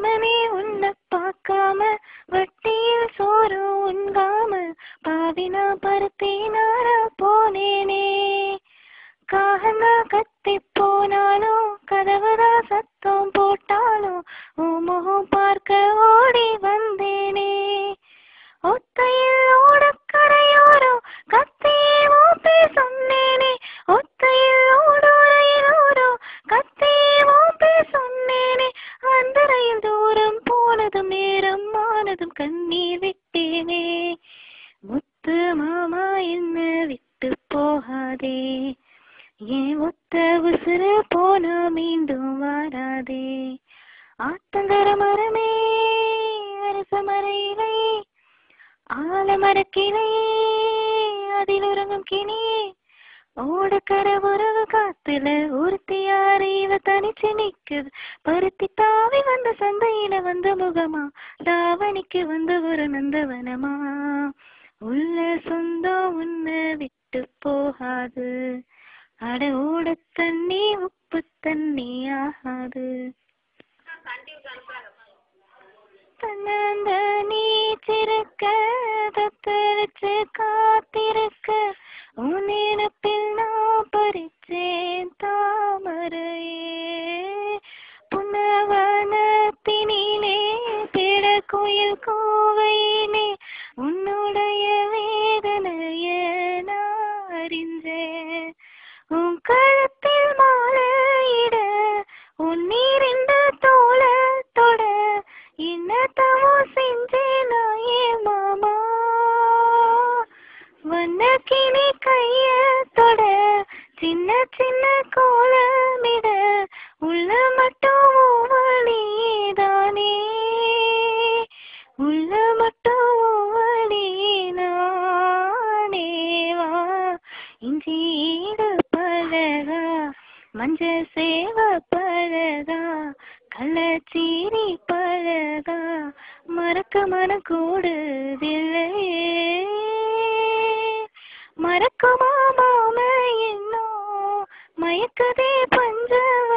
மாமனே உன்னை பார்க்காம வட்டியில் சோறு உண்காம பாவினா பருத்தி நானா போனேனே. காகனா கத்தி போனாலும் கதவுதா சத்தம் போட்டாலும் உன் முகம் பார்க்க ஓடி வந்தேனே. ஒத்தையில் ஓடக்கரையோரம் கத்தியே ஓப்பே சொன்னேனே. ஒத்தையில் ஓடோரையிலோரம் கத்தியே ஓப்பே சொன்னேனே. அந்த ரயில் தூரம் போனதும் நேரம் ஆனதும் கண்ணீர் விட்டேனே. முத்து மாமா என்ன விட்டு போகாதே, ஏன் ஒத்த உசுறு போனா மீண்டும் வாராதே. ஆத்தங்கர மரமே அரச மரையிலே ஆலமரக்கிளையே அதில் உறங்கும் கிணியே. ஓடக்கர உறவு காத்துல ஒருத்தியாரு இவ தனிச்சு நிக்குது. பருத்தி தாவி வந்த சந்தையில வந்த முகமா தாவணிக்கு வந்த ஒரு நந்தவனமா. உள்ள சொந்தம் உன்னை விட்டு போகாது, அட ஓட தண்ணி உப்பு தண்ணி ஆகாது. தன்னந்த நீச்சிருக்க தத்தரிச்சு காத்திருக்க உன் நினப்பில் நான் பறிச்சேன் தாமரையே. புன்னவனத்தினிலே பிட கோயில் கோவையிலே உன்னுடைய வேதனைய நான் அறிஞ்சேன். உன் கழுத்தில் மாலையிட உன் நீரிந்த தோள தொட என்னத்தவோ செஞ்சேனா ஏ மாமா. வண்ணக்கினி கைய தொட சின்ன சின்ன கோலமிட உள்ள மட்டும் வழிதானே. உள்ள மட்டும் வழினானேவா. இஞ்சியிட பழகா மஞ்ச சேவ பழகா கள்ளச்சீரி பழகா மறக்க மனம் கூடுதில்லையே. மறக்குமா மாம என்னோ மயக்கதே பஞ்சவ